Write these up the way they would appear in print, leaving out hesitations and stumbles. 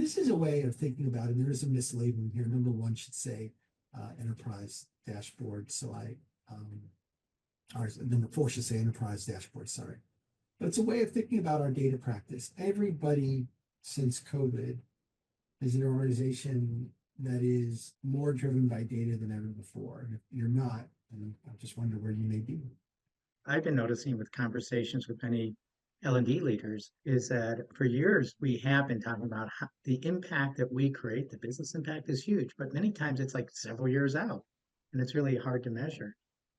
this is a way of thinking about it. There is a mislabeling here. Number one should say enterprise dashboard. Or number four should say enterprise dashboard, sorry. But it's a way of thinking about our data practice. Everybody since COVID is an organization that is more driven by data than ever before. And if you're not, then I just wonder where you may be. I've been noticing with conversations with many L&D leaders is that for years we have been talking about how the impact that we create, the business impact is huge, but many times it's like several years out and it's really hard to measure.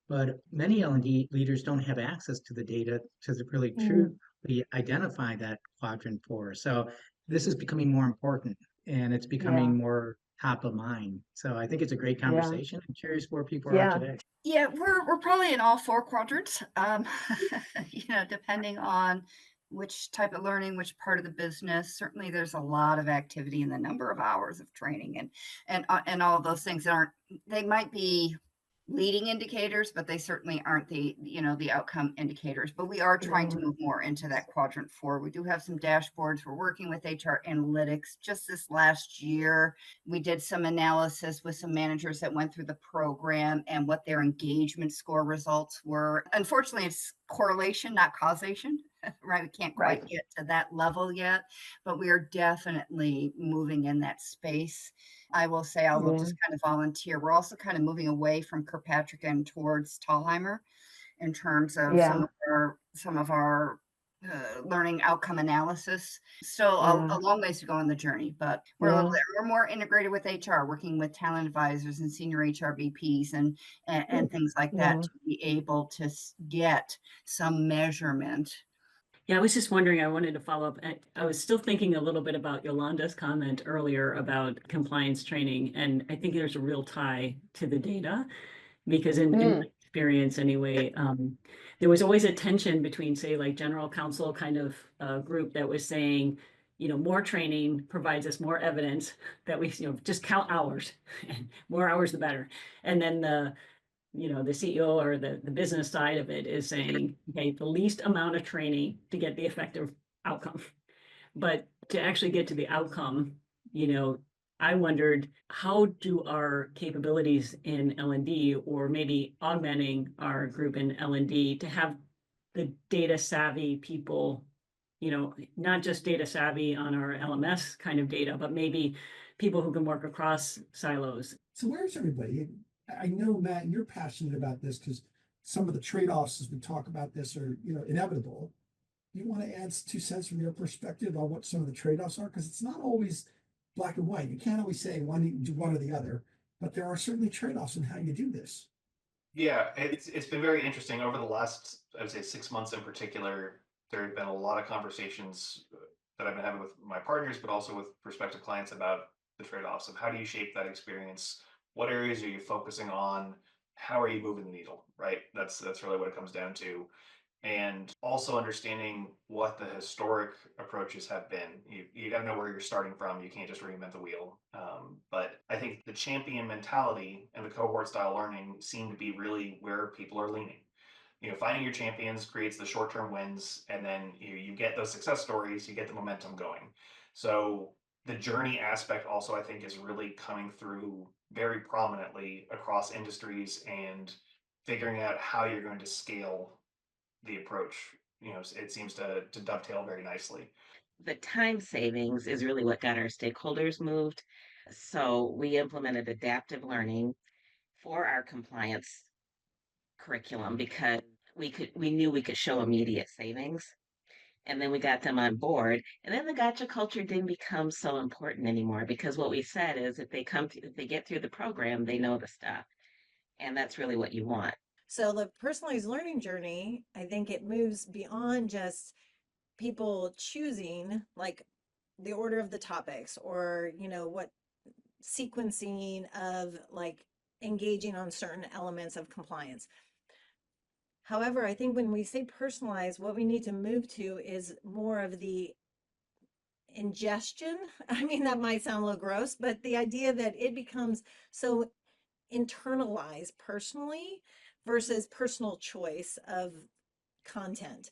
But many L&D leaders don't have access to the data to really Mm, truly identify that quadrant four. So this is becoming more important and it's yeah, becoming more top of mind. So I think it's a great yeah, conversation. I'm curious where people are yeah. today. Yeah, we're probably in all four quadrants, depending on which type of learning, which part of the business. Certainly, there's a lot of activity in the number of hours of training and all of those things that aren't. They might be leading indicators, but they certainly aren't the outcome indicators. But we are trying to Mm, move more into that quadrant four. We do have some dashboards. We're working with HR analytics. Just this last year, we did some analysis with some managers that went through the program and what their engagement score results were. Unfortunately, it's correlation, not causation, right? We can't quite right. get to that level yet, but we are definitely moving in that space. I will say I will Yeah, just kind of volunteer. We're also kind of moving away from Kirkpatrick and towards Tallheimer in terms of yeah, some of our learning outcome analysis. Still yeah, a long ways to go on the journey, but yeah. we're more integrated with HR, working with talent advisors and senior HR VPs and things like that Yeah. to be able to get some measurement. Yeah, I was just wondering, I wanted to follow up. I was still thinking a little bit about Yolanda's comment earlier about compliance training, and I think there's a real tie to the data because in my Mm, experience anyway, there was always a tension between, say, like general counsel kind of group that was saying, more training provides us more evidence that we, just count hours, and more hours the better. And then the CEO or the business side of it is saying, okay, the least amount of training to get the effective outcome. But to actually get to the outcome, you know, I wondered how do our capabilities in L&D or maybe augmenting our group in L&D to have the data savvy people, not just data savvy on our LMS kind of data, but maybe people who can work across silos. So where's everybody? I know, Matt, you're passionate about this because some of the trade-offs as we talk about this are, inevitable. You want to add 2 cents from your perspective on what some of the trade-offs are? Because it's not always black and white. You can't always say do one or the other, but there are certainly trade-offs in how you do this. Yeah, it's been very interesting over the last, I would say, 6 months in particular. There have been a lot of conversations that I've been having with my partners, but also with prospective clients about the trade-offs of how do you shape that experience? What areas are you focusing on? How are you moving the needle? Right. That's really what it comes down to, and also understanding what the historic approaches have been. You got to know where you're starting from. You can't just reinvent the wheel. But I think the champion mentality and the cohort style learning seem to be really where people are leaning. Finding your champions creates the short term wins, and then you get those success stories, you get the momentum going. So the journey aspect also, I think, is really coming through very prominently across industries and figuring out how you're going to scale the approach. It seems to dovetail very nicely. the time savings is really what got our stakeholders moved. So we implemented adaptive learning for our compliance curriculum because we knew we could show immediate savings. And then we got them on board. And then the gotcha culture didn't become so important anymore because what we said is if they get through the program, they know the stuff. And that's really what you want. So the personalized learning journey, I think it moves beyond just people choosing like the order of the topics or, what sequencing of like engaging on certain elements of compliance. However, I think when we say personalized, what we need to move to is more of the ingestion. I mean, that might sound a little gross, but the idea that it becomes so internalized personally versus personal choice of content.